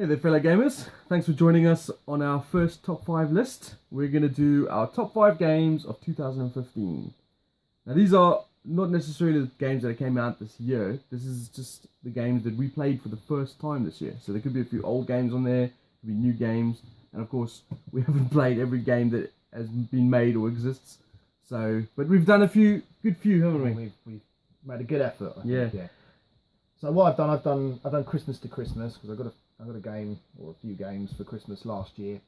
Hey there, fellow gamers. Thanks for joining us on our first top 5 list. We're going to do our top 5 games of 2015. Now, these are not necessarily the games that came out this year. This is just the games that we played for the first time this year. So there could be a few old games on there, could be new games, and of course, we haven't played every game that has been made or exists. So, but we've done a good few, haven't we? We've made a good effort. I Yeah. think, yeah. So what I've done Christmas to Christmas because I got a game or a few games for Christmas last year.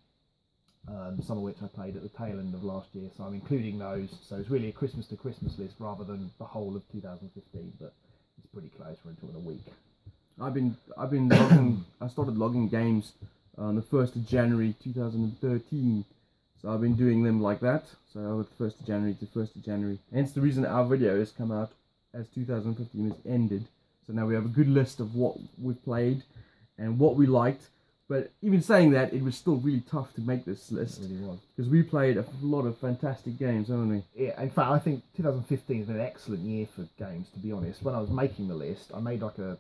Some of which I played at the tail end of last year, so I'm including those. So it's really a Christmas to Christmas list rather than the whole of 2015, but it's pretty close. We're into a week. I've been logging. I started logging games on the 1st of January 2013. So I've been doing them like that. So with 1st of January to 1st of January. Hence the reason our video has come out as 2015 has ended. So now we have a good list of what we've played and what we liked. But even saying that, it was still really tough to make this list. It really was. Because we played a lot of fantastic games, haven't we? Yeah, in fact, I think 2015 has been an excellent year for games, to be honest. When I was making the list, I made like a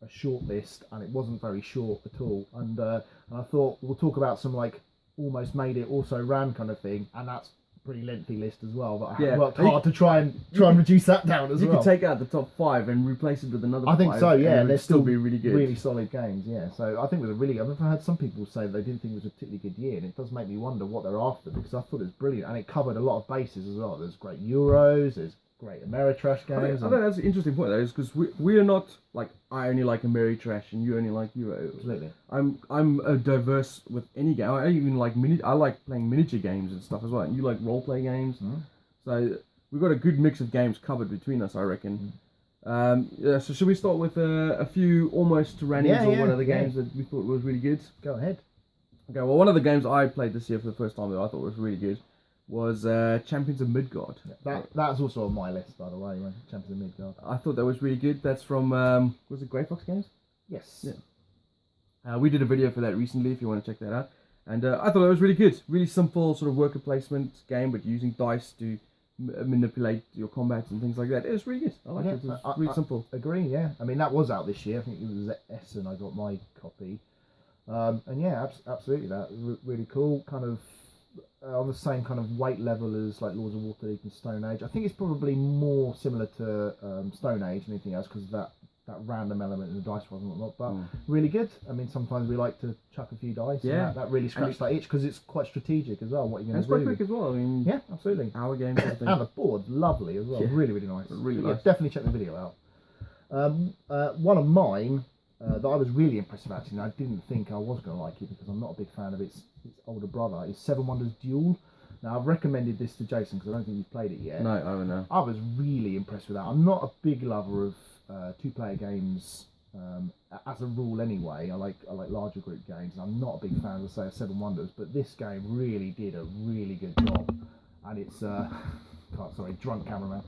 short list, and it wasn't very short at all. And I thought, we'll talk about some like almost made it, also ran kind of thing, and that's a pretty lengthy list as well. But I worked hard to try and reduce that down as well. You could take out the top 5 and replace it with another 5. I think so, yeah. And it'd still be really good. Really solid games, yeah. So I think it was I've heard some people say they didn't think it was a particularly good year, and it does make me wonder what they're after, because I thought it was brilliant, and it covered a lot of bases as well. There's great Euros, there's great Ameritrash games. I think that's an interesting point, though, is because we are not like, I only like Ameritrash and you only like Euro. Absolutely. I'm a diverse with any game. I even like I like playing miniature games and stuff as well. And you like role play games. Mm. So we've got a good mix of games covered between us, I reckon. So should we start with a few almost Tyrannies or one of the games that we thought was really good? Go ahead. Okay, well, one of the games I played this year for the first time that I thought was really good was Champions of Midgard. That's also on my list, by the way, Champions of Midgard. I thought that was really good. That's from, was it Grey Fox Games? Yes. Yeah. We did a video for that recently, if you want to check that out. And I thought it was really good. Really simple sort of worker placement game, but using dice to manipulate your combats and things like that. It was really good. I liked it. It was really simple. Agree, yeah. I mean, that was out this year. I think it was Essen I got my copy. And yeah, absolutely, that really cool. Kind of on the same kind of weight level as like Lords of Waterdeep and Stone Age. I think it's probably more similar to Stone Age than anything else, because that random element in the dice roll and whatnot. But really good. I mean, sometimes we like to chuck a few dice. Yeah. And that really scratched that itch, because it's quite strategic as well. What you're going to do. do. It's quite quick as well. I mean, yeah, absolutely. Hour game sort of thing. And the board's lovely as well. Yeah. Really, really nice. Really nice. nice. Definitely check the video out. One of mine that I was really impressed with, actually, and I didn't think I was going to like it because I'm not a big fan of its older brother, is Seven Wonders Duel. Now, I've recommended this to Jason because I don't think you've played it yet. No, I haven't. No. I was really impressed with that. I'm not a big lover of two-player games as a rule anyway. I like larger group games. I'm not a big fan of, say, Seven Wonders, but this game really did a really good job. And it's drunk cameraman.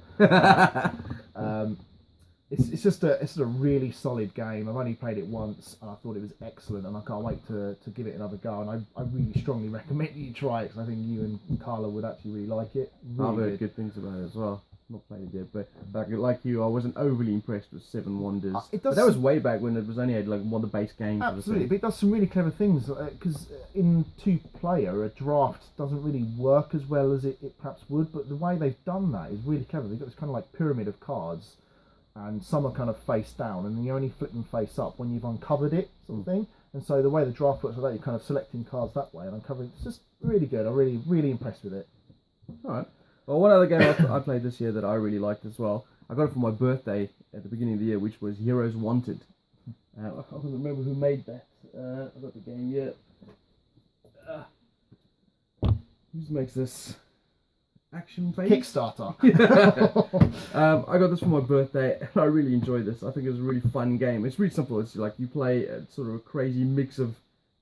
It's just a really solid game. I've only played it once, and I thought it was excellent, and I can't wait to give it another go. And I really strongly recommend you try it, because I think you and Carla would actually really like it. Really I've heard good things about it as well. Not played it yet, but like you, I wasn't overly impressed with Seven Wonders. But that was way back when it was only like one of the base games. Absolutely, but it does some really clever things, because in two-player, a draft doesn't really work as well as it perhaps would, but the way they've done that is really clever. They've got this kind of like pyramid of cards, and some are kind of face down, and you only flip them face up when you've uncovered it, sort of thing. And so the way the draft works like that, you're kind of selecting cards that way and uncovering. It's just really good. I'm really, really impressed with it. All right. Well, one other game I played this year that I really liked as well, I got it for my birthday at the beginning of the year, which was Heroes Wanted. I can't remember who made that. I got the game yet. Who makes this? Action Face? Kickstarter. I got this for my birthday, and I really enjoyed this. I think it was a really fun game. It's really simple. It's like you play a sort of a crazy mix of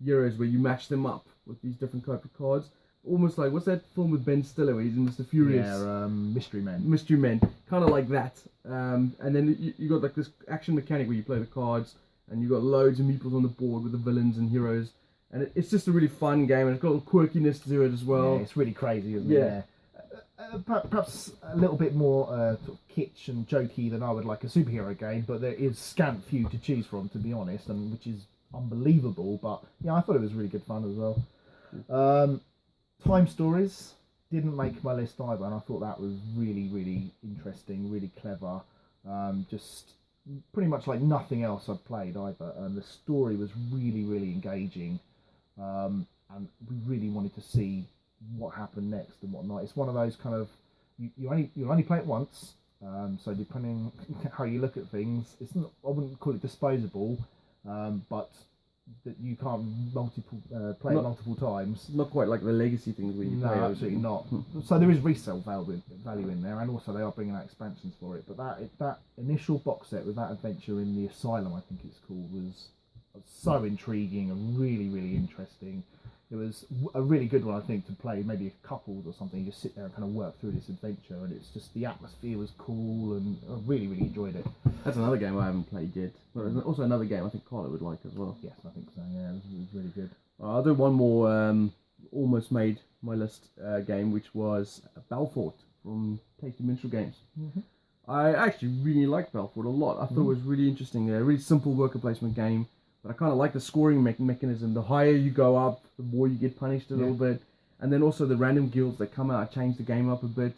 Euros where you match them up with these different type of cards. Almost like, what's that film with Ben Stiller where he's in Mr. Furious? Yeah, Mystery Men. Mystery Men. Kind of like that. And then you got like this action mechanic where you play the cards, and you got loads of meeples on the board with the villains and heroes. And it's just a really fun game, and it's got a little quirkiness to it as well. Yeah, it's really crazy, isn't it? Yeah. Perhaps a little bit more sort of kitsch and jokey than I would like a superhero game, but there is scant few to choose from, to be honest, and which is unbelievable, but yeah, I thought it was really good fun as well. Time Stories didn't make my list either, and I thought that was really, really interesting, really clever. Just pretty much like nothing else I'd played either, and the story was really, really engaging, and we really wanted to see what happened next and whatnot. It's one of those kind of you only play it once, so depending how you look at things, it's not, I wouldn't call it disposable, but that you can't play it multiple times. Not quite like the legacy things where you No, play absolutely not. So there is resale value in there, and also they are bringing out expansions for it. But that initial box set with that adventure in the Asylum, I think it's called, was so intriguing and really, really interesting. It was a really good one, I think, to play maybe a couples or something. You just sit there and kind of work through this adventure, and it's just the atmosphere was cool, and I really, really enjoyed it. That's another game I haven't played yet. But there's also another game I think Carla would like as well. Yes, I think so. Yeah, it was really good. I'll do one more almost made my list game, which was Belfort from Tasty Minstrel Games. Mm-hmm. I actually really liked Belfort a lot. I thought it was really interesting. A really simple worker placement game, but I kind of like the scoring mechanism. The higher you go up, the more you get punished a little bit. And then also the random guilds that come out change the game up a bit.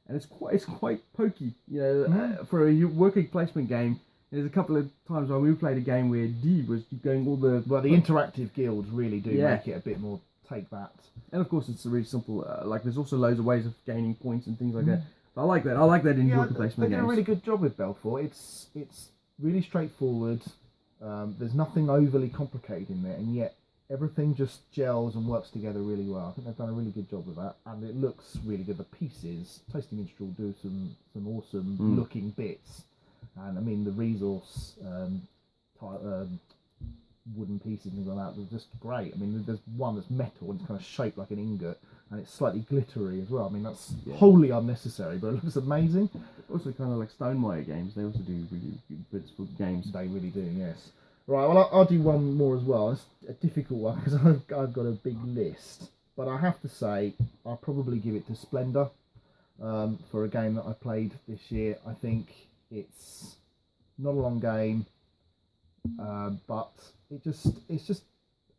And it's quite pokey, you know, for a worker placement game. There's a couple of times when we played a game where D was going all the... Well, the interactive guilds really do make it a bit more take that. And of course, it's a really simple... like, there's also loads of ways of gaining points and things like that. I like that. I like that in worker placement games. They do a really good job with Belfort. It's really straightforward. There's nothing overly complicated in there, and yet everything just gels and works together really well. I think they've done a really good job with that, and it looks really good. The pieces, Tasty Minstrel do some awesome looking bits. And I mean, the resource wooden pieces and things like that, they're just great. I mean, there's one that's metal and it's kind of shaped like an ingot, and it's slightly glittery as well. I mean, that's wholly unnecessary, but it looks amazing. Also, kind of like Stonemaier games, they also do really good bits for games. They really do, yes. Right, well, I'll do one more as well. It's a difficult one because I've got a big list, but I have to say I'll probably give it to Splendor for a game that I played this year. I think it's not a long game, but it's just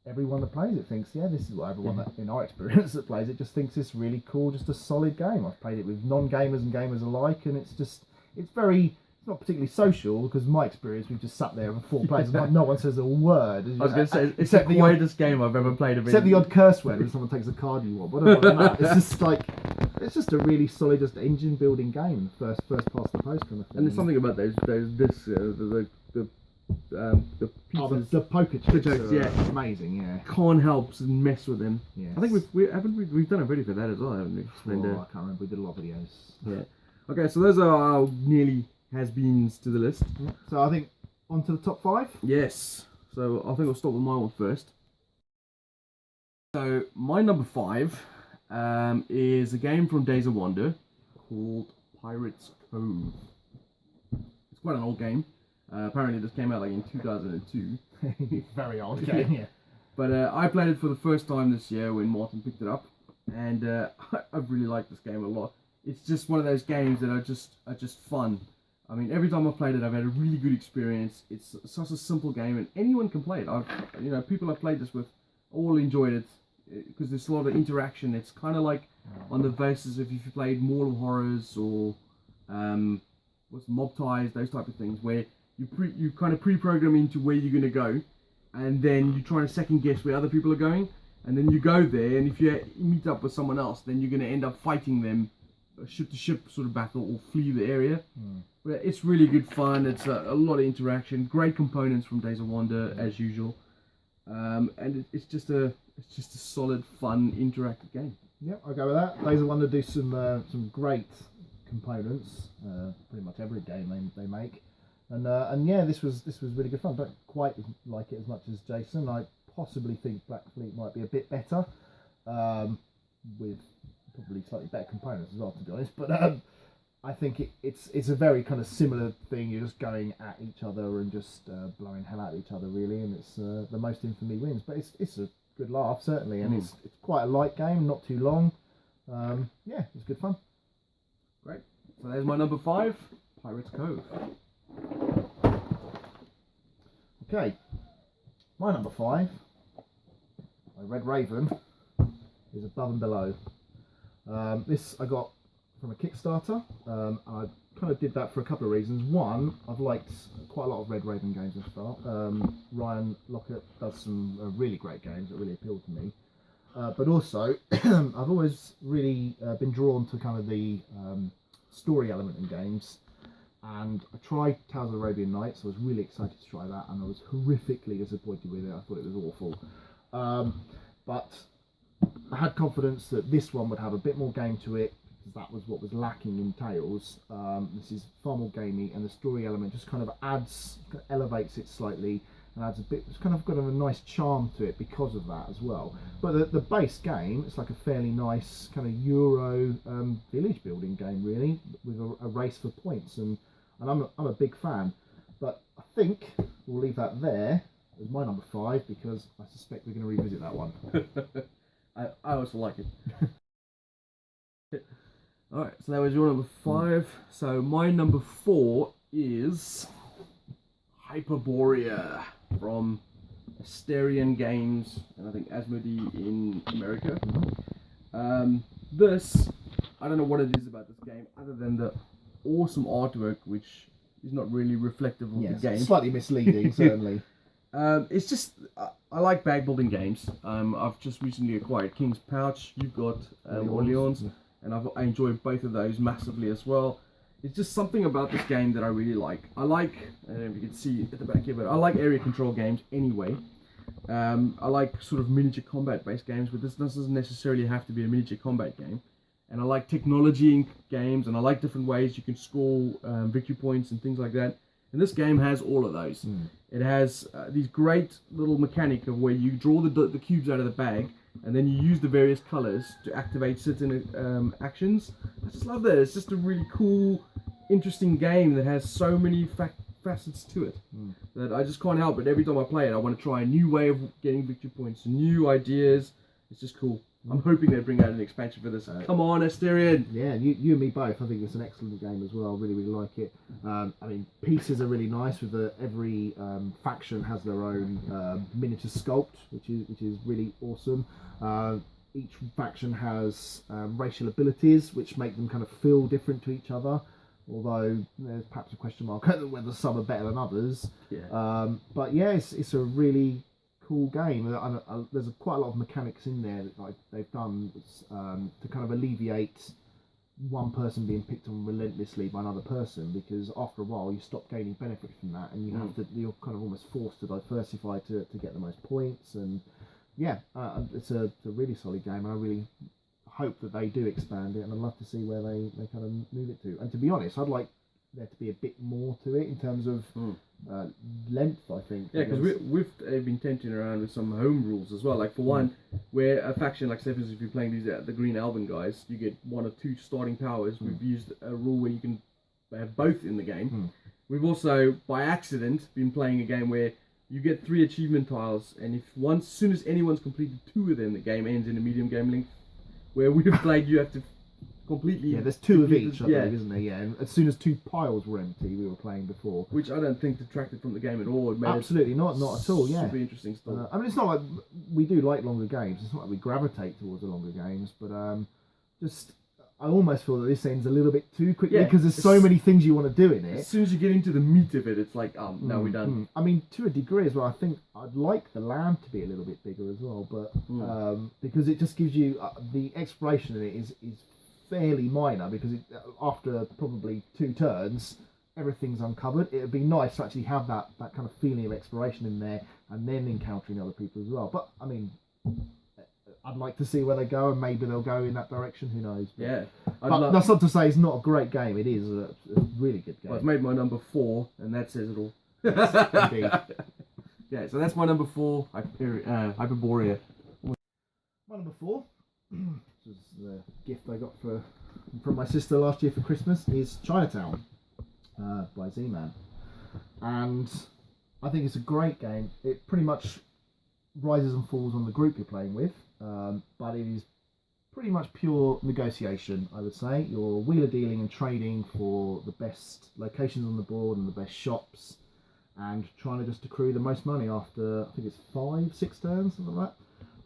everyone that plays it thinks, yeah, this is what everyone that, in our experience that plays it just thinks it's really cool, just a solid game. I've played it with non-gamers and gamers alike, and it's not particularly social, because in my experience we've just sat there with 4 players and no one says a word. I was going to say, it's the quietest game I've ever played. Except the odd curse word when someone takes a card you want. But other than that, it's just a really solid, just engine building game. First past the post kind of thing. And there's something about the pieces, the poker chips are amazing. Yeah, can't help and mess with them. Yes. I think we've done a video for that as well, haven't we? I can't remember. We did a lot of videos. Yeah. Okay, so those are our nearly has-beens to the list. So I think on to the top 5. Yes. So I think I'll start with my one first. So my number 5 is a game from Days of Wonder called Pirates Cove. It's quite an old game. Apparently this came out like in 2002. Very old game, yeah. But I played it for the first time this year when Martin picked it up, and I've really liked this game a lot. It's just one of those games that are just fun. I mean, every time I've played it, I've had a really good experience. It's such a simple game, and anyone can play it. People I've played this with all enjoyed it because there's a lot of interaction. It's kind of like on the basis of if you played Mall of Horrors or Mob Ties, those type of things, where you kind of pre-program into where you're going to go, and then you try to second guess where other people are going, and then you go there, and if you meet up with someone else, then you're going to end up fighting them, ship to ship sort of battle, or flee the area. But it's really good fun. It's a lot of interaction, great components from Days of Wonder as usual, and it's just a solid, fun, interactive game. Yep, I'll go with that. Days of Wonder do some great components. Pretty much every game they make, and yeah, this was really good fun. Don't quite like it as much as Jason. I possibly think Black Fleet might be a bit better, with probably slightly better components as well, to be honest. But I think it's a very kind of similar thing. You're just going at each other and just blowing hell out of each other, really, and it's the most infamy wins. But it's a good laugh, certainly, and it's quite a light game, not too long. Yeah, it's good fun. Great. So there's my number 5, Pirates Cove. Okay. My number 5, Red Raven, is Above and Below. This I got from a Kickstarter. I kind of did that for a couple of reasons. One, I've liked quite a lot of Red Raven games at the start. Ryan Lockett does some really great games that really appeal to me. But also, I've always really been drawn to kind of the story element in games. And I tried Tales of the Arabian Nights. I was really excited to try that, and I was horrifically disappointed with it. I thought it was awful. But I had confidence that this one would have a bit more game to it, because that was what was lacking in Tales. This is far more gamey, and the story element just kind of elevates it slightly, and adds a bit. It's kind of got a nice charm to it because of that as well. But the base game, it's like a fairly nice kind of Euro village building game, really, with a race for points, and I'm a big fan. But I think we'll leave that there as my number 5, because I suspect we're going to revisit that one. I also like it. Alright, so that was your number 5. So my number 4 is Hyperborea from Asterion Games, and I think Asmodee in America. This, I don't know what it is about this game, other than the awesome artwork, which is not really reflective of the game. Slightly misleading, certainly. It's just, I like bag building games. I've just recently acquired King's Pouch. You've got Orleans, and I enjoy both of those massively as well. It's just something about this game that I really like. I like, I don't know if you can see at the back here, but I like area control games anyway. I like sort of miniature combat based games, but this doesn't necessarily have to be a miniature combat game. And I like technology in games, and I like different ways you can score victory points and things like that. And this game has all of those. It has these great little mechanic of where you draw the cubes out of the bag, and then you use the various colors to activate certain actions. I just love that. It's just a really cool, interesting game that has so many facets to it that I just can't help it. Every time I play it, I want to try a new way of getting victory points, new ideas. It's just cool. I'm hoping they bring out an expansion for this. Come on, Asterion! Yeah, you and me both. I think it's an excellent game as well. I really, really like it. I mean, pieces are really nice. With every faction has their own miniature sculpt, which is really awesome. Each faction has racial abilities, which make them kind of feel different to each other. Although there's perhaps a question mark whether some are better than others. Yeah. But yeah, it's a really cool game. There's quite a lot of mechanics in there that they've done to kind of alleviate one person being picked on relentlessly by another person, because after a while you stop gaining benefit from that, and you're kind of almost forced to diversify to get the most points. And yeah, it's a really solid game, and I really hope that they do expand it, and I'd love to see where they kind of move it to. And to be honest, I'd like there to be a bit more to it in terms of length, I think. Yeah, because we've been tempting around with some home rules as well. Like for one, where a faction, like say for instance, if you're playing these the Green Alban guys, you get one of two starting powers. We've used a rule where you can have both in the game. We've also, by accident, been playing a game where you get 3 achievement tiles, and as soon as anyone's completed 2 of them, the game ends in a medium game length. Where we've played, you have to completely... Yeah, there's 2 of each, I think, isn't there? Yeah, and as soon as 2 piles were empty, we were playing before. Which I don't think detracted from the game at all. It made Absolutely not at all, yeah. Super interesting stuff. I mean, it's not like we do like longer games. It's not like we gravitate towards the longer games, but just... I almost feel that this ends a little bit too quickly, because there's so many things you want to do in it. As soon as you get into the meat of it, it's like, now we're done. I mean, to a degree as well, I think I'd like the land to be a little bit bigger as well, but because it just gives you the exploration in it is fairly minor, because after probably 2 turns, everything's uncovered. It would be nice to actually have that kind of feeling of exploration in there, and then encountering other people as well. But I mean, I'd like to see where they go, and maybe they'll go in that direction. Who knows? But, yeah. But that's not to say it's not a great game. It is a really good game. Well, it's made my number 4, and that says it all. Yes, indeed. Yeah, so that's my number 4, Hyperborea. My number 4, which was the gift I got from my sister last year for Christmas, is Chinatown by Z-Man. And I think it's a great game. It pretty much rises and falls on the group you're playing with, but it is pretty much pure negotiation, I would say. You're wheeler dealing and trading for the best locations on the board and the best shops, and trying to just accrue the most money after, I think it's 5-6 turns, something like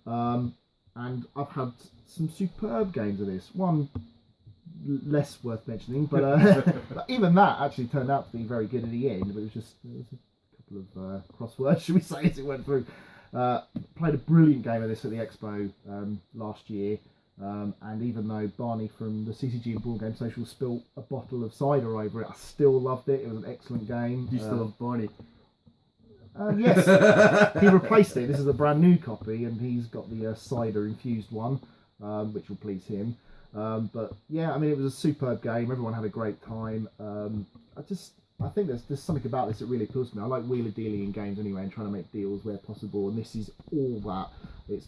that. And I've had some superb games of this. One less worth mentioning, but but even that actually turned out to be very good in the end. But it was a couple of crosswords, should we say, as it went through. Played a brilliant game of this at the Expo last year. And even though Barney from the CCG and Board Game Social spilt a bottle of cider over it, I still loved it. It was an excellent game. Do you still love Barney? Yes, he replaced it. This is a brand new copy, and he's got the cider infused one, which will please him. But yeah, I mean, it was a superb game. Everyone had a great time. I think there's something about this that really appeals to me. I like wheeler dealing in games anyway, and trying to make deals where possible. And this is all that.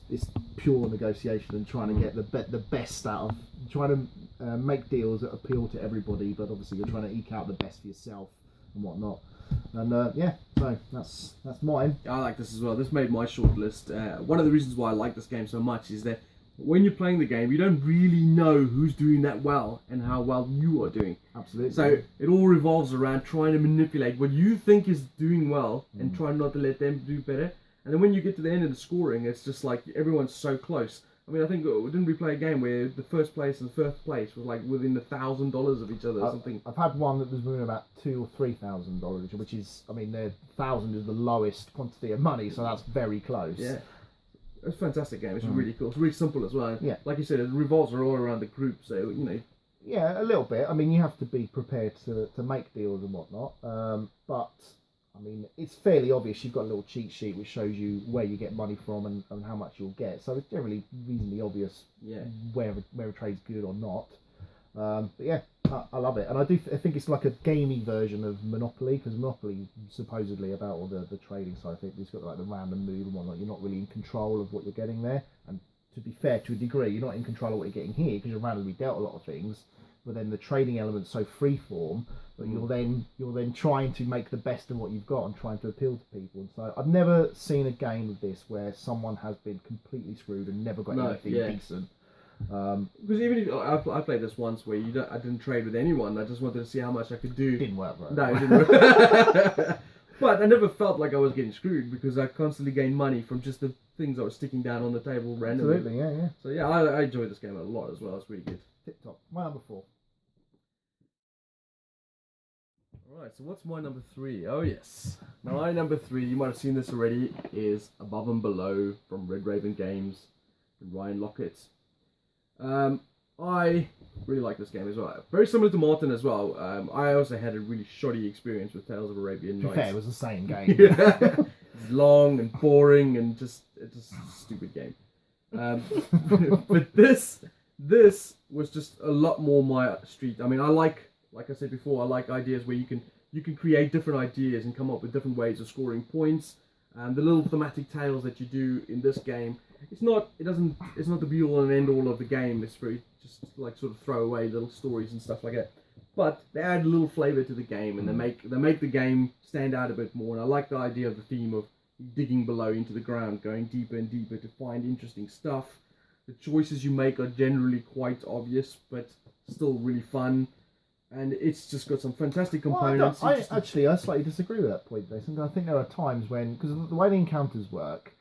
It's pure negotiation and trying to get the best out of trying to make deals that appeal to everybody. But obviously, you're trying to eke out the best for yourself and whatnot. And yeah, so that's mine. I like this as well. This made my short list. One of the reasons why I like this game so much is that when you're playing the game, you don't really know who's doing that well and how well you are doing. Absolutely. So it all revolves around trying to manipulate what you think is doing well and trying not to let them do better. And then when you get to the end of the scoring, it's just like everyone's so close. I mean, I think, didn't we play a game where the first place and first place was like within $1,000 of each other or something? I've had one that was within about $2,000 or $3,000, which is, I mean, the 1,000 is the lowest quantity of money, so that's very close. Yeah. It's a fantastic game. It's really cool. It's really simple as well. Yeah. Like you said, it revolves all around the group, so, you know. Yeah, a little bit. I mean, you have to be prepared to make deals and whatnot. But, I mean, it's fairly obvious. You've got a little cheat sheet which shows you where you get money from and how much you'll get. So it's generally reasonably obvious where a trade's good or not. But yeah, I love it. And I think it's like a gamey version of Monopoly, because Monopoly supposedly about all the trading side. I think it's got like the random move and whatnot. You're not really in control of what you're getting there. And to be fair, to a degree, you're not in control of what you're getting here because you're randomly dealt a lot of things. But then the trading element's so freeform that you're then trying to make the best of what you've got and trying to appeal to people. And so I've never seen a game of this where someone has been completely screwed and never got anything decent. Because even if I played this once where I didn't trade with anyone, I just wanted to see how much I could do. Didn't work, right? No, it didn't work. But I never felt like I was getting screwed because I constantly gained money from just the things I was sticking down on the table randomly. Absolutely, yeah. So yeah, I enjoyed this game a lot as well. It's really good. Tip top. My number 4. Alright, so what's my number 3? Oh yes. My number 3, you might have seen this already, is Above and Below from Red Raven Games and Ryan Lockett. I really like this game as well. Very similar to Martin as well. I also had a really shoddy experience with Tales of Arabian Nights. To be fair, it was the same game. It's long and boring and it's just a stupid game. But this was just a lot more my street. I mean, like I said before, I like ideas where you can create different ideas and come up with different ways of scoring points. And the little thematic tales that you do in this game, it's not the be all and end all of the game. It's very just like sort of throwaway little stories and stuff like that. But they add a little flavour to the game and they make the game stand out a bit more. And I like the idea of the theme of digging below into the ground, going deeper and deeper to find interesting stuff. The choices you make are generally quite obvious, but still really fun. And it's just got some fantastic components. I slightly disagree with that point, Jason. I think there are times when, because the way the encounters work,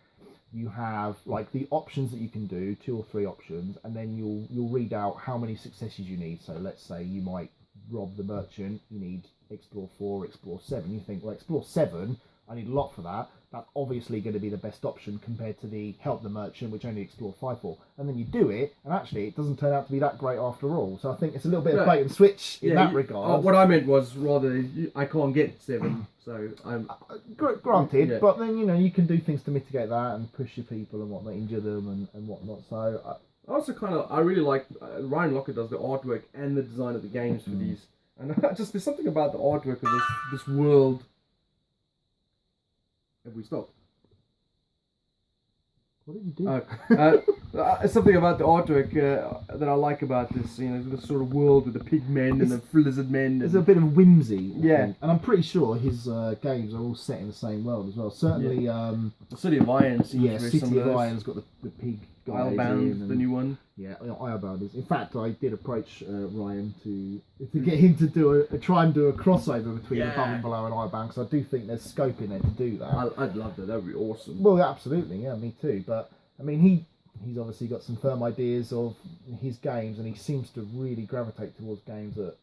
you have like the options that you can do, 2 or 3 options, and then you'll read out how many successes you need. So let's say you might rob the merchant, you need explore 4, explore 7. You think, well, explore 7, I need a lot for that. That's obviously going to be the best option compared to the help the merchant, which only explore 5 for. And then you do it, and actually it doesn't turn out to be that great after all. So I think it's a little bit of bait and switch in that regard. What I meant was rather, I can't get 7, so I'm... Granted, but then, you can do things to mitigate that and push your people and whatnot, injure them and whatnot. So I also I really like, Ryan Lockett does the artwork and the design of the games for these. And there's something about the artwork of this world. Have we stopped? What did you do? Something about the artwork that I like about this, the sort of world with the pig men and the lizard men. There's a bit of whimsy. Yeah. And I'm pretty sure his games are all set in the same world as well. Certainly... the City of Iron seems very City similar. of Iron's got the pig guys Islebound, the new one. Yeah, Islebound is. In fact, I did approach Ryan to get him to do try and do a crossover between Above and Below and Islebound, because I do think there's scope in there to do that. I'd love that. That would be awesome. Well, absolutely, yeah, me too. But I mean, he's obviously got some firm ideas of his games, and he seems to really gravitate towards games that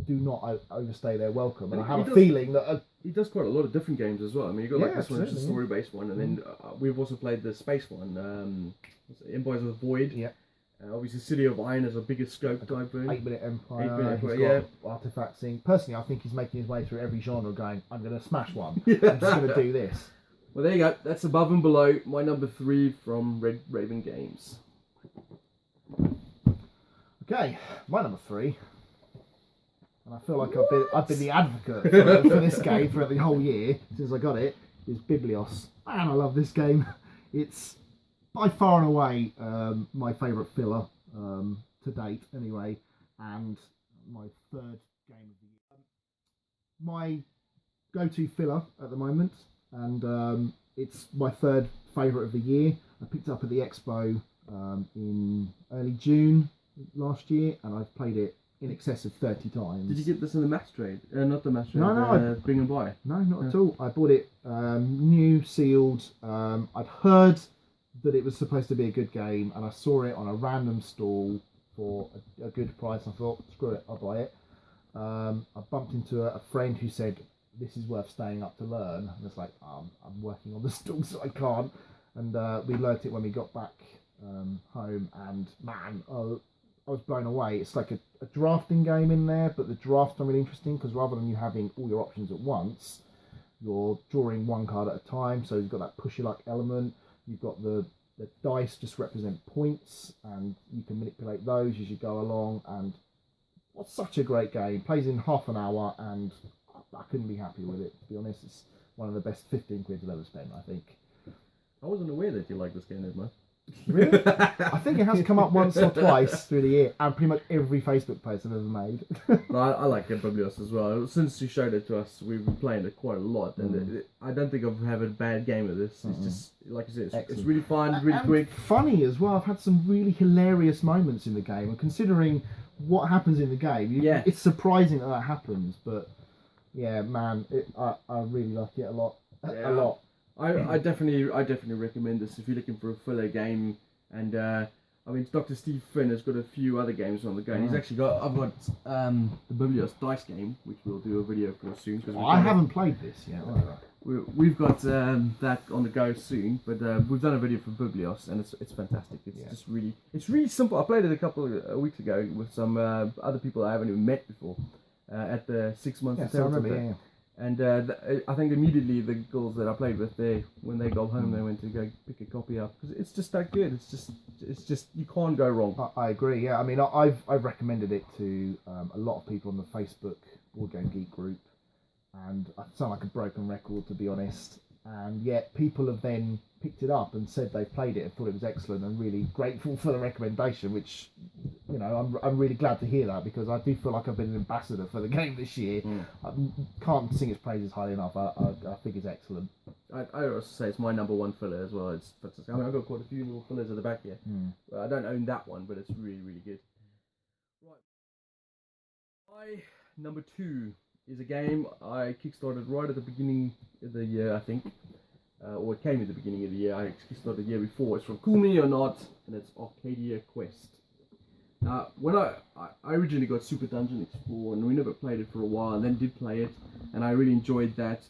do not overstay their welcome. And I have a feeling that he does quite a lot of different games as well. I mean, you got like this one, which is a story-based one, and then we've also played the space one, Empires of the Void. Yeah. Obviously, City of Iron is a bigger scope type thing. 8-Bit Empire. 8-Bit Empire, he's got Artifact Sync. Personally, I think he's making his way through every genre, going, I'm going to smash one. I'm just going to do this. Well, there you go. That's Above and Below. My number 3 from Red Raven Games. Okay, my number 3. And I feel like I've been the advocate for this game for the whole year since I got it. Is Biblios, and I love this game. It's by far and away my favourite filler to date, anyway, and my third game of the year. My go-to filler at the moment, and it's my third favourite of the year. I picked it up at the Expo in early June last year, and I've played it in excess of 30 times. Did you get this in the match trade? Not the match trade. No, Bring and Buy. No, not at all. I bought it new, sealed. I'd heard that it was supposed to be a good game, and I saw it on a random stall for a good price. I thought, screw it, I'll buy it. I bumped into a friend who said, this is worth staying up to learn. And it's like, I'm working on the stall, so I can't. And we learnt it when we got back home, and man, I was blown away. It's like a drafting game in there, but the drafts are really interesting because rather than you having all your options at once, you're drawing one card at a time. So you've got that push your luck element. You've got the dice just represent points, and you can manipulate those as you go along. And what's such a great game. Plays in half an hour, and I couldn't be happier with it, to be honest. It's one of the best 15 quid I've ever spent, I think. I wasn't aware that you liked this game that much. Really? I think it has come up once or twice through the year, and pretty much every Facebook post I've ever made. I like Biblios as well. Since you showed it to us, we've been playing it quite a lot, and I don't think I've had a bad game of this. It's just, like I said, it's really fun, really quick. Funny as well. I've had some really hilarious moments in the game, and considering what happens in the game, it's surprising that happens. But yeah, man, I really like it a lot. A lot. I definitely recommend this if you're looking for a filler game. And I mean, Dr. Steve Finn has got a few other games on the go. And he's actually I've got the Biblios dice game, which we'll do a video for soon. I haven't played this yet. We've got that on the go soon, but we've done a video for Biblios, and it's fantastic. It's really simple. I played it a couple of weeks ago with some other people I haven't even met before at the 6 months. And I think immediately the girls that I played with, when they got home, they went to go pick a copy up because it's just that good. It's just you can't go wrong. I agree. Yeah, I mean, I've recommended it to a lot of people on the Facebook Board Game Geek group, and I sound like a broken record, to be honest. And yet people have then picked it up and said they played it and thought it was excellent, and really grateful for the recommendation, which, you know, I'm really glad to hear that, because I do feel like I've been an ambassador for the game this year. I can't sing its praises highly enough. I think it's excellent. I also say it's my number one filler as well. I mean, I've got quite a few little fillers at the back here. I don't own that one, but it's really, really good. Right. My number 2 is a game I kickstarted right at the beginning of the year, I think. Or it came at the beginning of the year. I kickstarted the year before. It's from Cool Mini or Not, and it's Arcadia Quest. Now, when I originally got Super Dungeon Explorer, and we never played it for a while, and then did play it, and I really enjoyed that,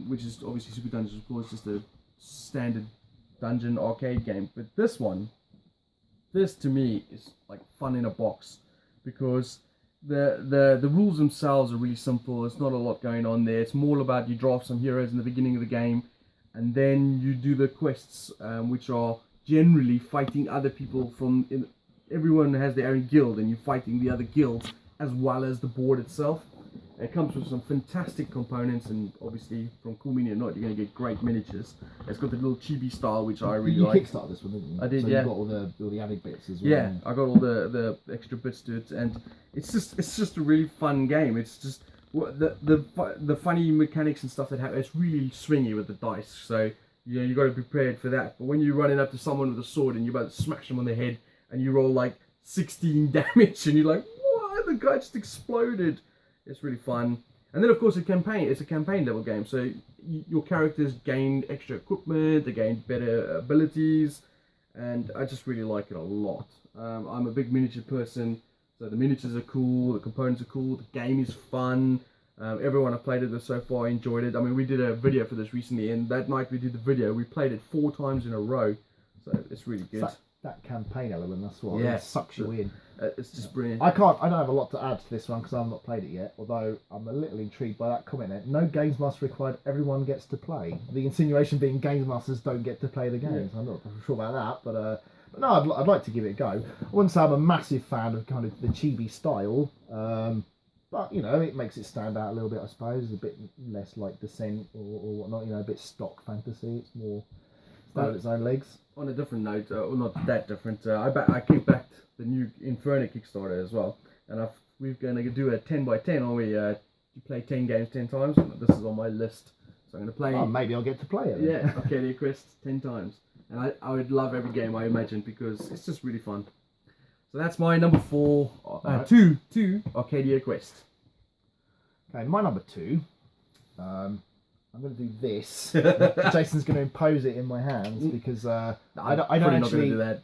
which is obviously Super Dungeon Explorer is just a standard dungeon arcade game. But this to me is like fun in a box, because the rules themselves are really simple. There's not a lot going on there. It's more about you draft some heroes in the beginning of the game, and then you do the quests, which are generally fighting other people everyone has their own guild, and you're fighting the other guilds as well as the board itself. It comes with some fantastic components, and obviously from Cool Mini or Not, you're going to get great miniatures. It's got the little chibi style, which I really like. You kickstarted this one, didn't you? I did, so yeah. You got all the added bits as well. Yeah, I got all the extra bits to it, and it's just a really fun game. It's just the funny mechanics and stuff that happen. It's really swingy with the dice, so you got to be prepared for that. But when you're running up to someone with a sword and you're about to smash them on the head and you roll like 16 damage and you're like, what? The guy just exploded. It's really fun. And then of course it's a campaign level game. So your characters gain extra equipment, they gain better abilities, and I just really like it a lot. I'm a big miniature person, so the miniatures are cool, the components are cool, the game is fun. Everyone I've played it with so far enjoyed it. I mean, we did a video for this recently, and that night we did the video, we played it 4 times in a row, so it's really good. That campaign element, that's what Yeah. sucks you in. It's just brilliant. I don't have a lot to add to this one because I've not played it yet, although I'm a little intrigued by that comment there. No Games Master required, everyone gets to play. The insinuation being Games Masters don't get to play the games. I'm not sure about that, but no, I'd like to give it a go. I wouldn't say I'm a massive fan of kind of the chibi style, but, you know, it makes it stand out a little bit, I suppose. A bit less like Descent or whatnot, you know, a bit stock fantasy. It's more stand on its own legs. On a different note, well, not that different, I kicked back the new Inferno Kickstarter as well, and we're going to do a 10x10, or you play 10 games 10 times. This is on my list, so I'm going to play. Oh, maybe I'll get to play it then. Yeah, Arcadia Quest 10 times, and I would love every game, I imagine, because it's just really fun. So that's my number 4, two Arcadia Quest. Okay, my number 2. I'm going to do this. Jason's going to impose it in my hands because I don't actually have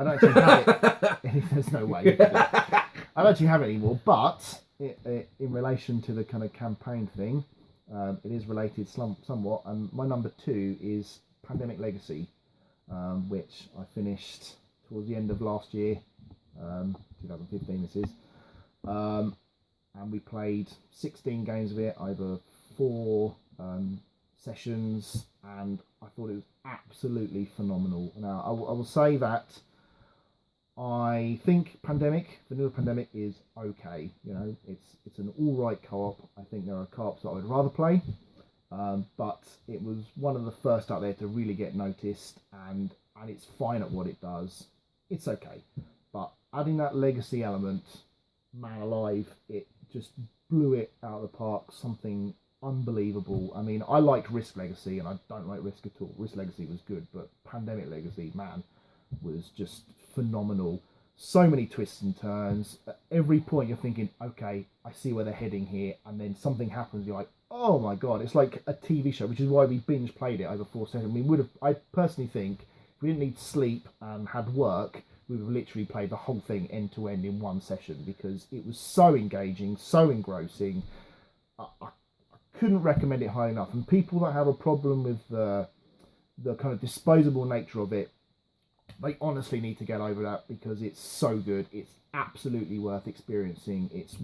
it. There's no way. I don't actually have it anymore. But in relation to the kind of campaign thing, it is related somewhat. And my number 2 is Pandemic Legacy, which I finished towards the end of last year, 2015 this is. And we played 16 games of it over 4 sessions, and I thought it was absolutely phenomenal. Now, I will say that I think Vanilla Pandemic is okay. You know, it's an all right co-op. I think there are co-ops that I would rather play, but it was one of the first out there to really get noticed, and it's fine at what it does. It's okay, but adding that legacy element, man alive, it just blew it out of the park. Something unbelievable. I mean, I liked Risk Legacy, and I don't like Risk at all. Risk Legacy was good, but Pandemic Legacy, man, was just phenomenal. So many twists and turns. At every point you're thinking, okay, I see where they're heading here, and then something happens, you're like, oh my god, it's like a TV show, which is why we binge played it over 4 sessions. I personally think, if we didn't need sleep and had work, we would have literally played the whole thing end to end in 1 session, because it was so engaging, so engrossing. I couldn't recommend it high enough. And people that have a problem with the kind of disposable nature of it, they honestly need to get over that, because it's so good. It's absolutely worth experiencing. It's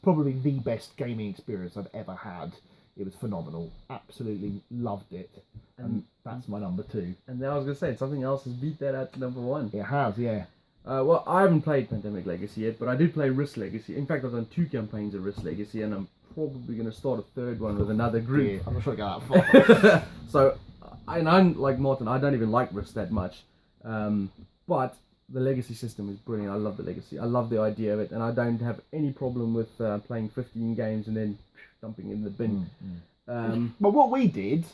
probably the best gaming experience I've ever had. It was phenomenal. Absolutely loved it. And that's my number 2. And then I was going to say, something else has beat that out to number 1. It has, yeah. Well, I haven't played Pandemic Legacy yet, but I did play Risk Legacy. In fact, I've done 2 campaigns of Risk Legacy, and I'm probably going to start a 3rd one with another group. Yeah, I'm not sure I got that far. So, I'm like Martin, I don't even like Risk that much. But the Legacy system is brilliant. I love the Legacy. I love the idea of it, and I don't have any problem with playing 15 games and then dumping in the bin. But what we did,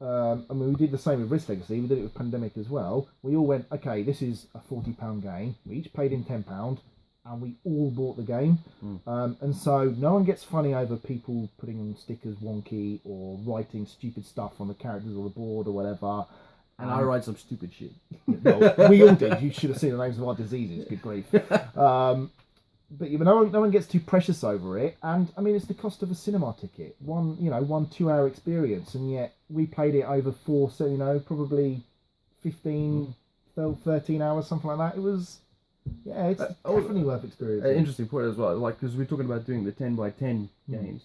I mean, we did the same with Risk Legacy. We did it with Pandemic as well. We all went, okay, this is a £40 game. We each paid in £10, and we all bought the game. And so no one gets funny over people putting on stickers wonky or writing stupid stuff on the characters or the board or whatever. And I write some stupid shit. Well, we all did. You should have seen the names of our diseases. Good grief. But no one gets too precious over it. And I mean, it's the cost of a cinema ticket. One 2-hour experience, and yet we played it over 4, so probably 15, 13 hours, something like that. It was, it's definitely worth experiencing. Interesting point as well, like, because we're talking about doing the 10x10 games.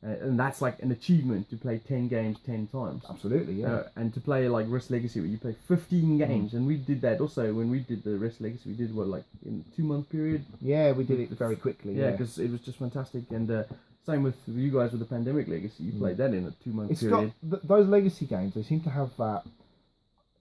And that's like an achievement to play 10 games 10 times. Absolutely, yeah. And to play like Risk Legacy, where you play 15 games, and we did that also when we did the Risk Legacy. We did in a 2-month period. Yeah, we did it very quickly. Yeah, because it was just fantastic. And same with you guys with the Pandemic Legacy. You played that in a 2-month period. Those Legacy games. They seem to have that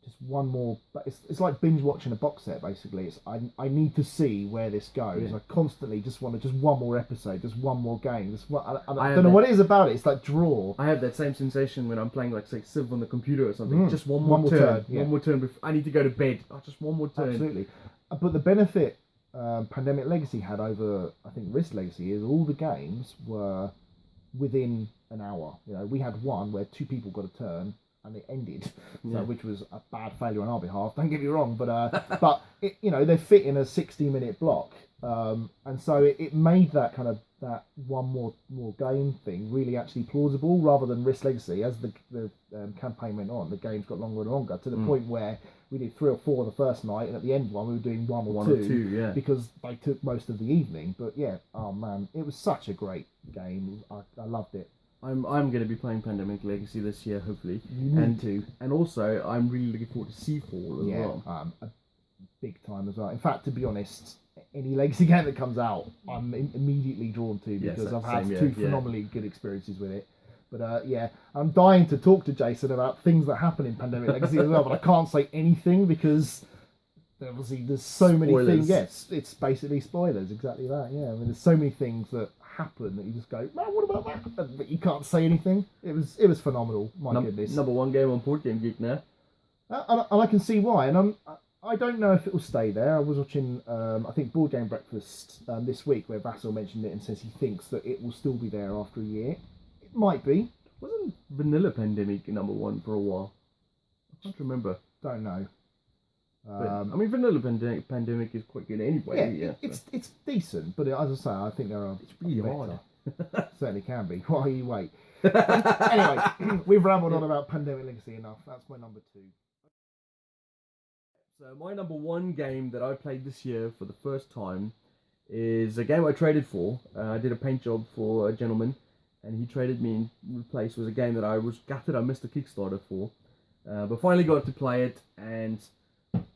just one more. But it's like binge watching a box set basically. It's I need to see where this goes. Yeah. I constantly just want to just one more episode, just one more game. Just one, I I don't know what it is about it. It's like draw. I have that same sensation when I'm playing, like, say, Civ on the computer or something. Just one more One more turn. turn, yeah. One more turn. I need to go to bed. Oh, just one more turn. Absolutely. But the benefit Pandemic Legacy had over, I think, Risk Legacy is all the games were within an hour. You know, we had one where 2 people got a turn and it ended, Yeah. which was a bad failure on our behalf. Don't get me wrong, but it, you know, they fit in a 60-minute block, and so it made that kind of that one more game thing really actually plausible, rather than Risk Legacy. As the campaign went on, the games got longer and longer to the point where we did 3 or 4 the first night, and at the end one we were doing one or two, yeah. because they took most of the evening. But yeah, oh man, it was such a great game. I loved it. I'm going to be playing Pandemic Legacy this year, hopefully. You need to. And also, I'm really looking forward to Seafall as Yeah, well. a big time as well. In fact, to be honest, any Legacy game that comes out, I'm immediately drawn to, because Yes, I've had same, 2 yeah. phenomenally good experiences with it. But yeah, I'm dying to talk to Jason about things that happen in Pandemic Legacy as well, but I can't say anything because obviously there's so many Spoilers. things. Yes, it's basically spoilers, exactly that. Yeah, I mean, there's so many things that happen that you just go, man, what about that? But you can't say anything. It was phenomenal. My goodness. Number 1 game on Board Game Geek now. And I can see why. And I don't know if it will stay there. I was watching, I think, Board Game Breakfast this week, where Vassal mentioned it and says he thinks that it will still be there after a year. It might be. Wasn't Vanilla Pandemic number 1 for a while? I can't remember. Don't know. But, I mean, Vanilla Pandemic is quite good anyway. Yeah, Yeah, it's decent, but as I say, I think there are. It's really better. hard. Certainly can be. Why you wait? Anyway, we've rambled on about Pandemic Legacy enough. That's my number 2. So my number 1 game that I played this year for the first time is a game I traded for. I did a paint job for a gentleman, and he traded me in place. Was a game that I was gutted I missed a Kickstarter for, but finally got to play it, and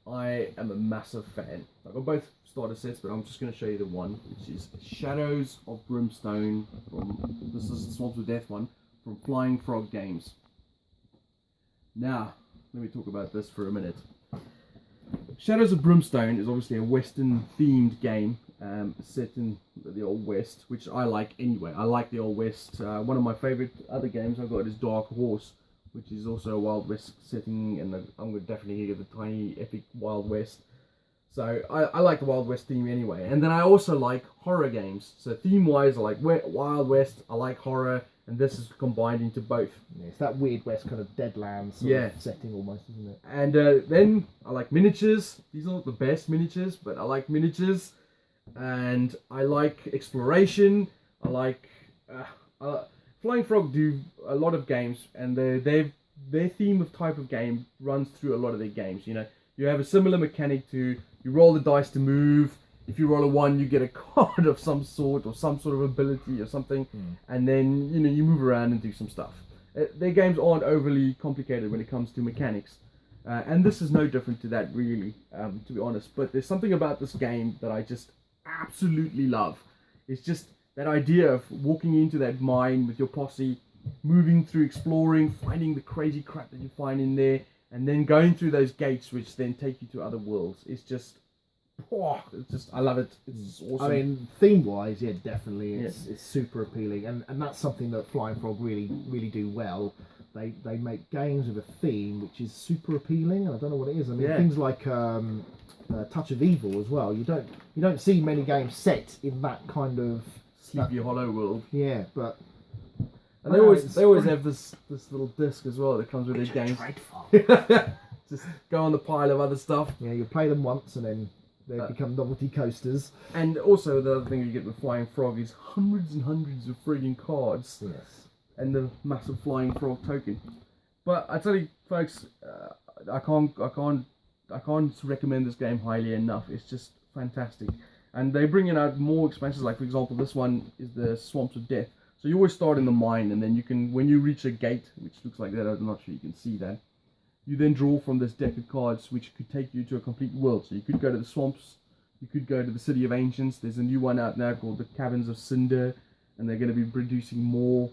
I am a massive fan. I've got both starter sets, but I'm just going to show you the one, which is Shadows of Brimstone. This is the Swamps of Death one from Flying Frog Games. Now, let me talk about this for a minute. Shadows of Brimstone is obviously a Western-themed game set in the Old West, which I like anyway. I like the Old West. One of my favourite other games I've got is Dark Horse, which is also a Wild West setting, and I'm going to definitely get the tiny, epic Wild West. So I like the Wild West theme anyway. And then I also like horror games. So theme-wise, I like Wild West, I like horror, and this is combined into both. Yeah, it's that Weird West kind of Deadlands sort of setting almost, isn't it? And then I like miniatures. These are not the best miniatures, but I like miniatures. And I like exploration. I like... Flying Frog do a lot of games, and their theme of type of game runs through a lot of their games. You know, you have a similar mechanic to, you roll the dice to move. If you roll a 1, you get a card of some sort, or some sort of ability or something, and then, you know, you move around and do some stuff. Their games aren't overly complicated when it comes to mechanics, and this is no different to that, really, to be honest. But there's something about this game that I just absolutely love. It's just that idea of walking into that mine with your posse, moving through, exploring, finding the crazy crap that you find in there, and then going through those gates which then take you to other worlds. It's just, I love it. It's awesome. I mean, theme-wise, yeah, definitely, it's super appealing, and that's something that Flying Frog really do well. They make games with a theme which is super appealing, and I don't know what it is. I mean, things like Touch of Evil as well. You don't see many games set in that kind of Sleepy Hollow world. Yeah, but and they always have this little disc as well that comes with their games. Just go on the pile of other stuff. Yeah, you play them once and then they become novelty coasters. And also the other thing you get with Flying Frog is hundreds and hundreds of frigging cards. Yes. And the massive Flying Frog token. But I tell you, folks, I can't recommend this game highly enough. It's just fantastic. And they bring in out more expansions, like for example, this one is the Swamps of Death. So you always start in the mine, and then you can, when you reach a gate, which looks like that, I'm not sure you can see that, you then draw from this deck of cards, which could take you to a complete world. So you could go to the swamps, you could go to the City of Ancients. There's a new one out now called the Caverns of Cinder, and they're going to be producing more.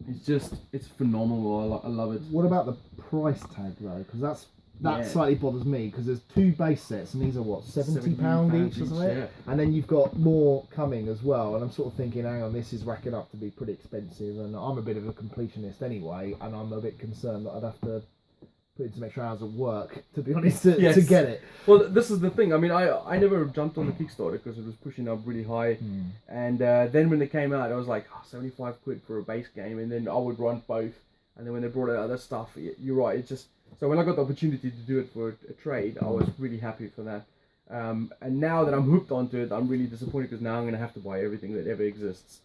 It's phenomenal. I love it. What about the price tag though? Because That Yeah. slightly bothers me because there's 2 base sets and these are what, £70 £70 each or each, something? yeah. And then you've got more coming as well. And I'm sort of thinking, hang on, this is racking up to be pretty expensive. And I'm a bit of a completionist anyway, and I'm a bit concerned that I'd have to put in some extra hours of work, to be honest, to Yes. get it. Well, this is the thing. I mean, I never jumped on the Kickstarter because it was pushing up really high. And then when it came out, I was like, 75 quid for a base game. And then I would run both. And then when they brought out other stuff, you're right. It's just... So when I got the opportunity to do it for a trade, I was really happy for that. And now that I'm hooked onto it, I'm really disappointed because now I'm going to have to buy everything that ever exists.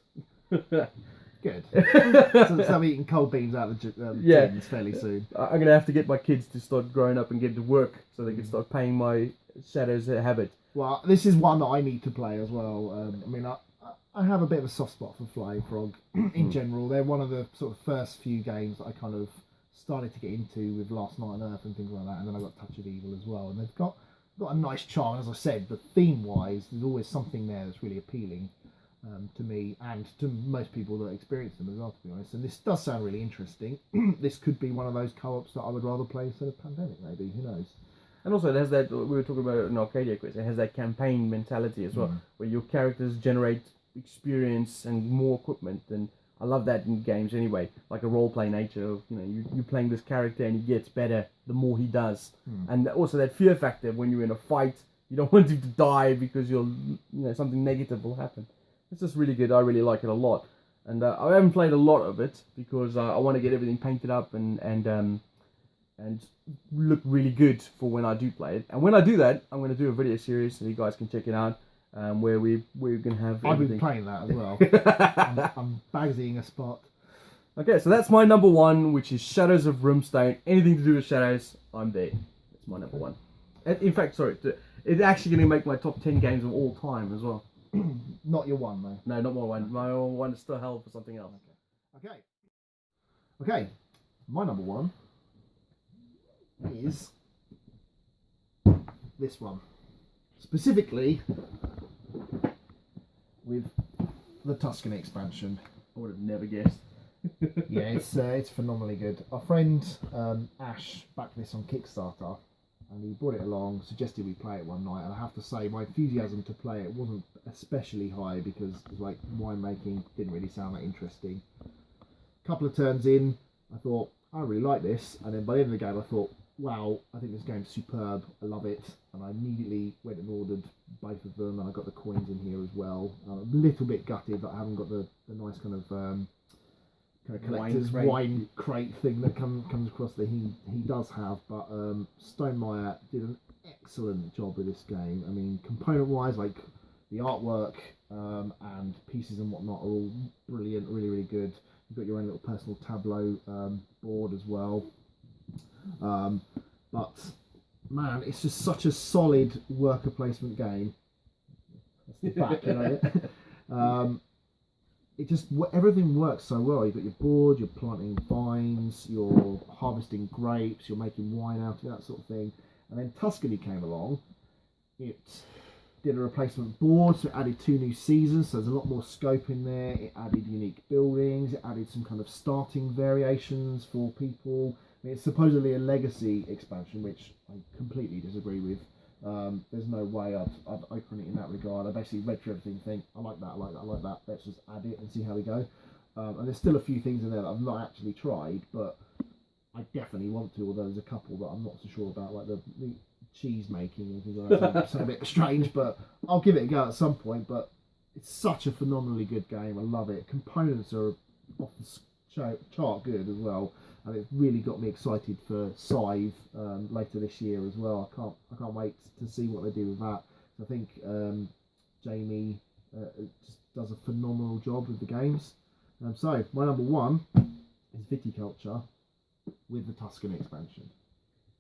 Good. So I'm eating cold beans out of the tins fairly soon. I'm going to have to get my kids to start growing up and get to work so they can start paying my Shadows habit. Well, this is one that I need to play as well. I mean, I have a bit of a soft spot for Flying Frog in general. They're one of the sort of first few games that I kind of started to get into with Last Night on Earth and things like that, and then I got Touch of Evil as well. And they've got a nice charm, as I said, but theme-wise, there's always something there that's really appealing to me and to most people that experience them as well, to be honest. And this does sound really interesting. This could be one of those co-ops that I would rather play instead of Pandemic, maybe. Who knows? And also, it has that, we were talking about it in Arcadia Quest, it has that campaign mentality as well, where your characters generate experience and more equipment. And I love that in games anyway, like a role-play nature of, you're playing this character and he gets better the more he does. And also that fear factor when you're in a fight, you don't want him to die because something negative will happen. It's just really good. I really like it a lot. And I haven't played a lot of it because I want to get everything painted up and look really good for when I do play it. And when I do that, I'm going to do a video series so you guys can check it out, where we're going to have I've everything. been playing that as well. I'm Bagsying a spot. Okay, so that's my number one, which is Shadows of Rimstone. Anything to do with Shadows, I'm there. It's my number one. In fact, sorry, it's actually going to make my top 10 games of all time as well. Not your one, though. No, not my one. My one is still held for something else. Okay. My number one is this one. Specifically with the Tuscany expansion. I would have never guessed. Yeah, it's phenomenally good. Our friend Ash backed this on Kickstarter, and he brought it along, suggested we play it one night, and I have to say my enthusiasm to play it wasn't especially high because like winemaking didn't really sound that interesting. A couple of turns in, I thought, I really like this, and then by the end of the game I thought, wow, I think this game's superb, I love it, and I immediately went and ordered both of them, and I got the coins in here as well. I'm a little bit gutted that I haven't got the nice kind of collector's wine crate thing that comes across that he does have, but Stonemaier did an excellent job with this game. I mean, component wise, like the artwork and pieces and whatnot are all brilliant, really, really good. You've got your own little personal tableau board as well. But man, it's just such a solid worker placement game. That's the back, you know. It just everything works so well. You've got your board, you're planting vines, you're harvesting grapes, you're making wine out of it, that sort of thing. And then Tuscany came along. It did a replacement board, so it added 2 new seasons, so there's a lot more scope in there. It added unique buildings, it added some kind of starting variations for people. I mean, it's supposedly a legacy expansion, which I completely disagree with. There's no way I'd open it in that regard. I basically read through everything and think, I like that, I like that, I like that. Let's just add it and see how we go. And there's still a few things in there that I've not actually tried, but I definitely want to, although there's a couple that I'm not so sure about, like the cheese making and things like that. It's a bit strange, but I'll give it a go at some point. But it's such a phenomenally good game. I love it. Components are off the chart good as well. And it's really got me excited for Scythe later this year as well. I can't wait to see what they do with that. I think Jamie just does a phenomenal job with the games. So my number one is Viticulture with the Tuscany expansion.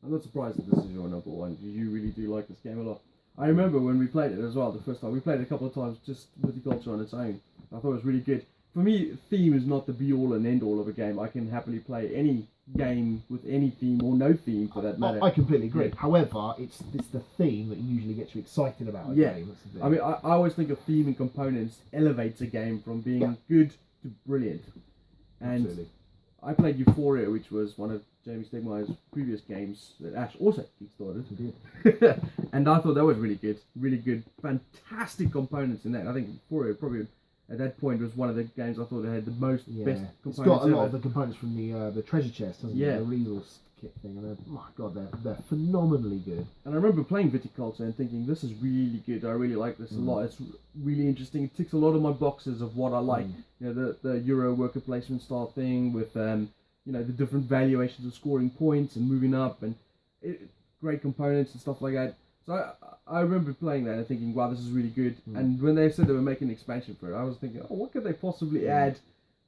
I'm not surprised that this is your number one because you really do like this game a lot. I remember when we played it as well the first time. We played it a couple of times just Viticulture on its own. I thought it was really good. For me, theme is not the be-all and end-all of a game. I can happily play any game with any theme or no theme for that matter. I completely agree. Yeah. However, it's the theme that usually gets you excited about a game. That's the thing. I mean, I always think of theme and components elevates a game from being good to brilliant. And absolutely. I played Euphoria, which was one of Jamie Stegmaier's previous games that Ash also kickstarted. He did. And I thought that was really good, fantastic components in that. I think for it probably at that point was one of the games I thought that had the most best components. It's got a lot ever. of the components from the treasure chest, hasn't it? The resource kit thing, and my god, they're phenomenally good. And I remember playing Viticulture and thinking, this is really good. I really like this a lot. It's really interesting. It ticks a lot of my boxes of what I like. You know, the Euro worker placement style thing with you know, the different valuations of scoring points and moving up and great components and stuff like that. So I remember playing that and thinking, wow, this is really good. And when they said they were making an expansion for it, I was thinking, oh, what could they possibly add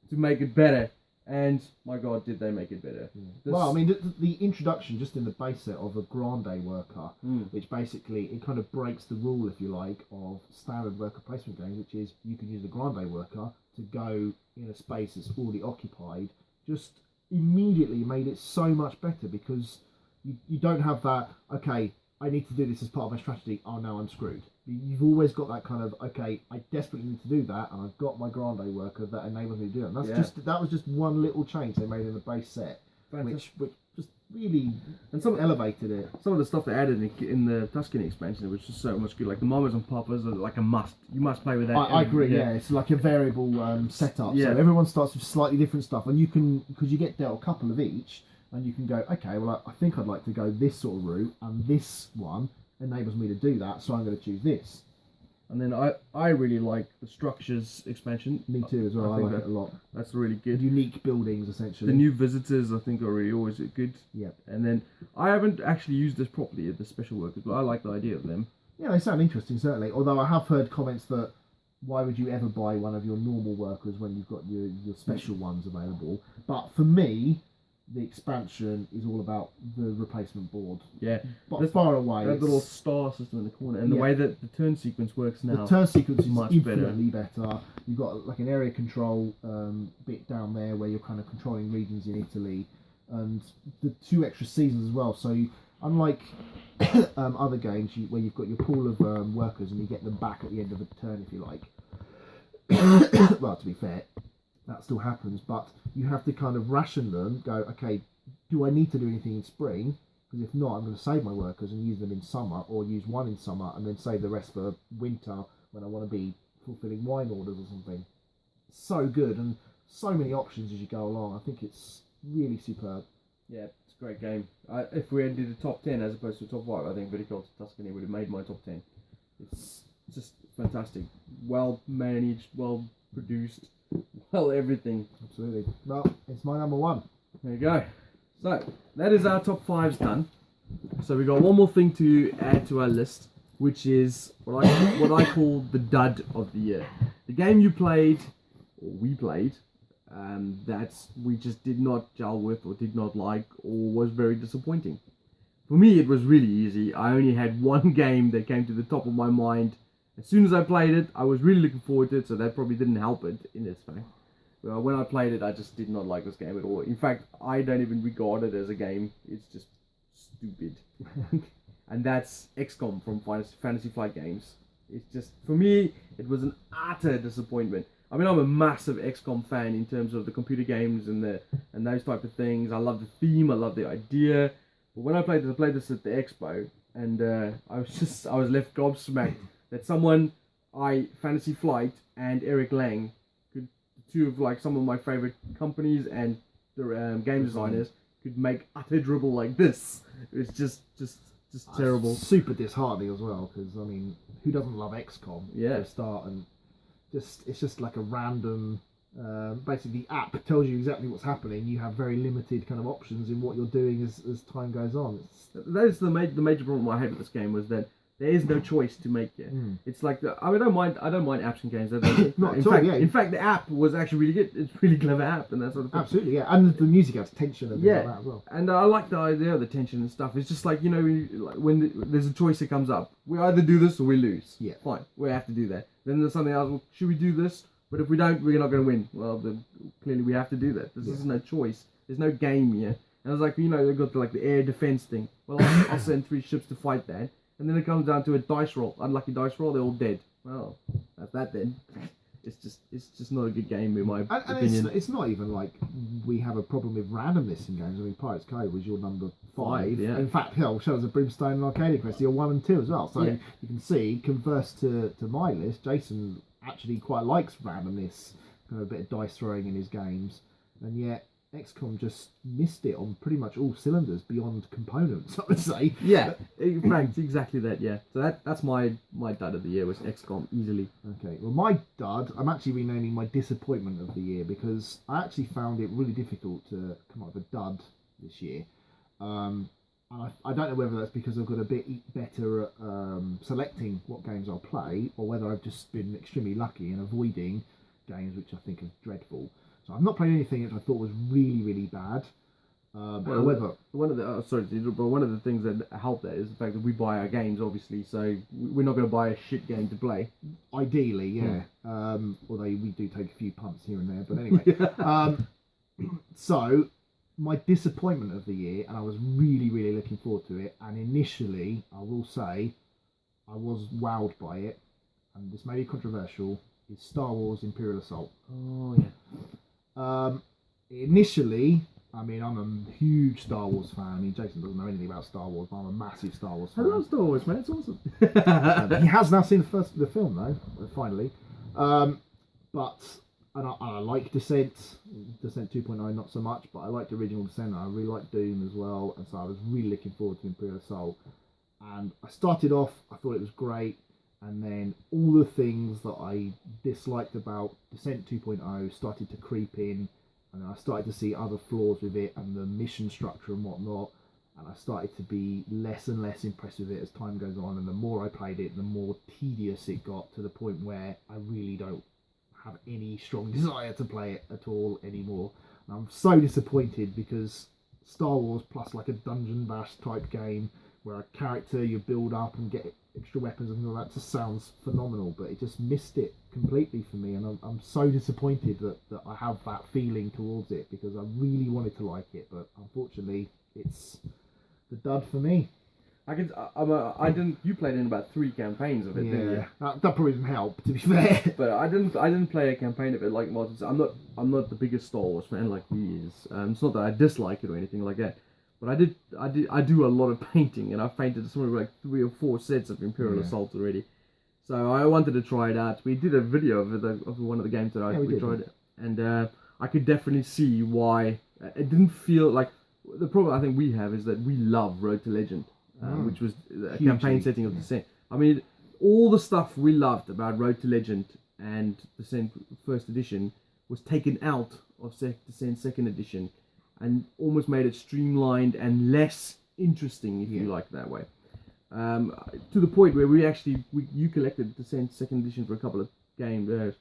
to make it better? And my god, did they make it better. Well, I mean, the introduction just in the base set of a Grande worker, which basically, it kind of breaks the rule, if you like, of standard worker placement games, which is you can use a Grande worker to go in a space that's already occupied, just immediately made it so much better because you don't have that, okay, I need to do this as part of my strategy, oh no, I'm screwed. You've always got that kind of, okay, I desperately need to do that, and I've got my Grande worker that enables me to do it. And that was just one little change they made in the base set, which just really elevated it. Some of the stuff they added in the Tuscany expansion, which was so much good, like the Mamas and Papas are like a must. You must play with that. I agree, it's like a variable setup. So everyone starts with slightly different stuff, and you can, because you get dealt a couple of each, and you can go, okay, well, I think I'd like to go this sort of route, and this one enables me to do that, so I'm going to choose this. And then I really like the Structures expansion. Me too as well, I like it a lot. That's really good. Unique buildings, essentially. The new visitors, I think, are really always good. Yeah. And then, I haven't actually used this properly, the special workers, but I like the idea of them. Yeah, they sound interesting, certainly. Although I have heard comments that, why would you ever buy one of your normal workers when you've got your special ones available? But for me, the expansion is all about the replacement board. Yeah. But far away. That little star system in the corner, and the way that the turn sequence works now. The turn sequence is much infinitely better. You've got like an area control bit down there where you're kind of controlling regions in Italy, and the 2 extra seasons as well. So unlike other games where you've got your pool of workers and you get them back at the end of a turn, if you like. Well, to be fair, that still happens, but you have to kind of ration them, go, okay, do I need to do anything in spring? Because if not, I'm going to save my workers and use them in summer, or use one in summer and then save the rest for winter when I want to be fulfilling wine orders or something. So good, and so many options as you go along. I think it's really superb. Yeah, it's a great game. If we had did a top 10 as opposed to a top 5, I think Viticulture Tuscany would have made my top 10. It's just fantastic. Well managed, well produced. Well, everything. Absolutely. Well, it's my number 1. There you go. So, that is our top 5s done. So we got one more thing to add to our list, which is what I call the dud of the year. The game you played, or we played, that we just did not gel with, or did not like, or was very disappointing. For me, it was really easy. I only had one game that came to the top of my mind. As soon as I played it, I was really looking forward to it, so that probably didn't help it in this fact. Well, when I played it, I just did not like this game at all. In fact, I don't even regard it as a game. It's just stupid. And that's XCOM from Fantasy Flight Games. It's just, for me, it was an utter disappointment. I mean, I'm a massive XCOM fan in terms of the computer games and those type of things. I love the theme, I love the idea. But when I played this at the expo, and I was left gobsmacked that Fantasy Flight and Eric Lang, two of like some of my favorite companies and game designers, could make utter dribble like this. It's just terrible. Super disheartening as well, because I mean, who doesn't love XCOM? Yeah. For a start, and it's just like a random. Basically, the app tells you exactly what's happening. You have very limited kind of options in what you're doing as time goes on. That is the major problem I had with this game, was that there is no choice to make it. It's like I don't mind apps and games. Not at all. In fact, the app was actually really good. It's a really clever app and that sort of thing. Absolutely, yeah. And the music has tension and things like that as well. And I like the idea of the tension and stuff. It's just like, you know, when there's a choice that comes up, we either do this or we lose. Yeah. Fine, we have to do that. Then there's something else. Well, should we do this? But if we don't, we're not going to win. Well, then clearly we have to do that. This is no choice. There's no game here. And I was like, you know, they've got the air defense thing. Well, I'll send 3 ships to fight that. And then it comes down to a dice roll. Unlucky dice roll, they're all dead. Well, that's that then. it's just not a good game in my And opinion. it's not even like we have a problem with randomness in games. I mean, Pirates Cove was your number 5. Yeah. In fact, hell, Shadows of Brimstone and Arcadia Quest, you're 1 and 2 as well. So Yeah. you can see, converse to my list, Jason actually quite likes randomness, kind of a bit of dice throwing in his games, and yet XCOM just missed it on pretty much all cylinders beyond components, I would say. Yeah, in fact, exactly that. Yeah, so that's my dud of the year was XCOM easily. Okay, well, my dud, I'm actually renaming my disappointment of the year because I actually found it really difficult to come up with a dud this year. And I don't know whether that's because I've got a bit better at selecting what games I'll play, or whether I've just been extremely lucky in avoiding games which I think are dreadful. So I've not played anything which I thought was really, really bad. However, one of the things that helped that is the fact that we buy our games, obviously, so we're not going to buy a shit game to play. ideally, yeah. Although we do take a few punts here and there, but anyway. So my disappointment of the year, and I was really, really looking forward to it, and initially, I will say, I was wowed by it, and this may be controversial, is Star Wars Imperial Assault. Oh yeah. Initially, I mean, I'm a huge Star Wars fan. I mean, Jason doesn't know anything about Star Wars, but I'm a massive Star Wars I fan. love Star Wars, man. It's awesome. He has now seen the film though, finally. But I like Descent 2.0 not so much, but I liked original Descent. I really liked Doom as well, and so I was really looking forward to Imperial Assault. And I started off, I thought it was great, and then all the things that I disliked about Descent 2.0 started to creep in, and then I started to see other flaws with it and the mission structure and whatnot. And I started to be less and less impressed with it as time goes on, and the more I played it, the more tedious it got, to the point where I really don't have any strong desire to play it at all anymore. And I'm so disappointed because Star Wars plus like a dungeon bash type game where a character you build up and get extra weapons and all that just sounds phenomenal, but it just missed it completely for me, and I'm so disappointed that I have that feeling towards it, because I really wanted to like it, but unfortunately it's the dud for me. I didn't. You played in about 3 campaigns of it, didn't you? That probably didn't help, to be fair. But I didn't play a campaign of it like Martin said. I'm not the biggest Star Wars fan like he is. It's not that I dislike it or anything like that. But I do a lot of painting, and I've painted something like 3 or 4 sets of Imperial Assault already. So I wanted to try it out. We did a video of one of the games that we tried it, and I could definitely see why it didn't feel like. The problem I think we have is that we love Road to Legend, which was a campaign setting of Descent. I mean, all the stuff we loved about Road to Legend and Descent First Edition was taken out of Descent Second Edition, and almost made it streamlined and less interesting, if you like that way. To the point where you collected Descent Second Edition for a couple of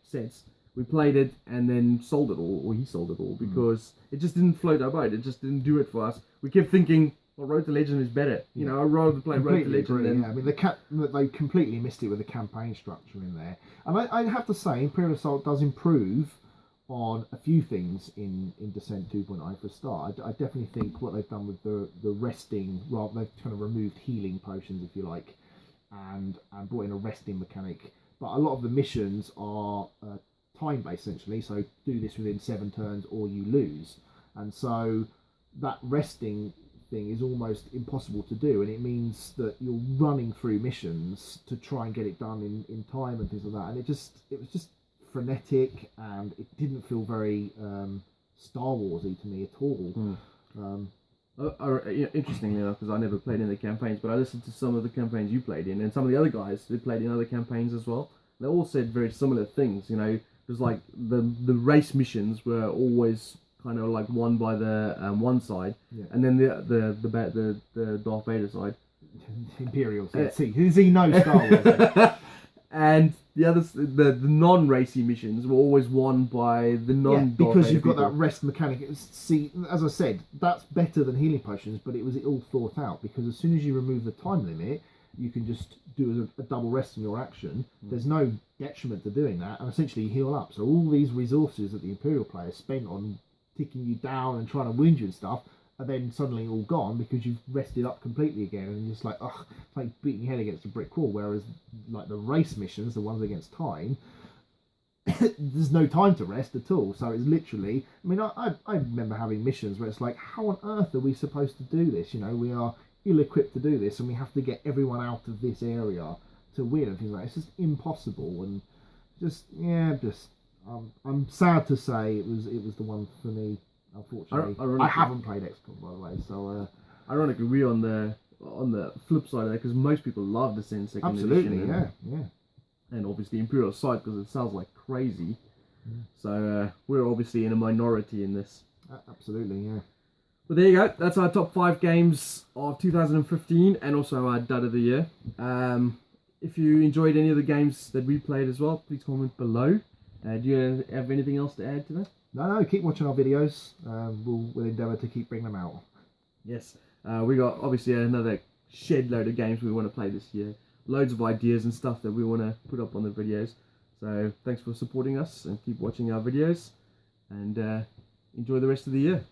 sets. We played it and then sold it all, or he sold it all, because it just didn't float our boat. It just didn't do it for us. We kept thinking, well, Road to Legend is better. You know, I'd rather play Road to Legend than... I mean, they completely missed it with the campaign structure in there. And I have to say, Imperial Assault does improve on a few things in Descent 2.0 for a start. I definitely think what they've done with the resting, they've kind of removed healing potions, if you like, and brought in a resting mechanic. But a lot of the missions are time-based, essentially, so do this within 7 turns or you lose. And so that resting thing is almost impossible to do, and it means that you're running through missions to try and get it done in time and things like that. And it was just frenetic, and it didn't feel very Star Warsy to me at all. Interestingly enough, because I never played in the campaigns, but I listened to some of the campaigns you played in, and some of the other guys who played in other campaigns as well. They all said very similar things. You know, it was like the race missions were always kind of like won by the one side, and then the Darth Vader side. Imperial. He knows Star Wars. And the others, the non-racy missions were always won by the non-Darth because Vader you've got people. that rest mechanic. See, as I said, that's better than healing potions, but it was all thought out, because as soon as you remove the time limit, you can just do a double rest in your action. There's no detriment to doing that, and essentially you heal up. So all these resources that the Imperial player spent on ticking you down and trying to wound you and stuff are then suddenly all gone, because you've rested up completely again, and you're just like, ugh, it's like beating your head against a brick wall. Whereas like the race missions, the ones against time, there's no time to rest at all. So it's literally, I mean, I remember having missions where it's like, how on earth are we supposed to do this? You know, we are ill-equipped to do this, and we have to get everyone out of this area to win and things like that. It's just impossible, and I'm sad to say it was the one for me. Unfortunately, I haven't played XCOM, by the way. So ironically, we're on the flip side of that, because most people love the Ascent Second absolutely, Edition. yeah. And obviously Imperial Assault, because it sounds like crazy. So we're obviously in a minority in this. Absolutely, yeah. But there you go. That's our top 5 games of 2015, and also our dud of the year. If you enjoyed any of the games that we played as well, please comment below. Do you have anything else to add to that? No, keep watching our videos. We'll endeavour to keep bringing them out. Yes. We got obviously another shed load of games we want to play this year. Loads of ideas and stuff that we want to put up on the videos. So thanks for supporting us, and keep watching our videos, and enjoy the rest of the year.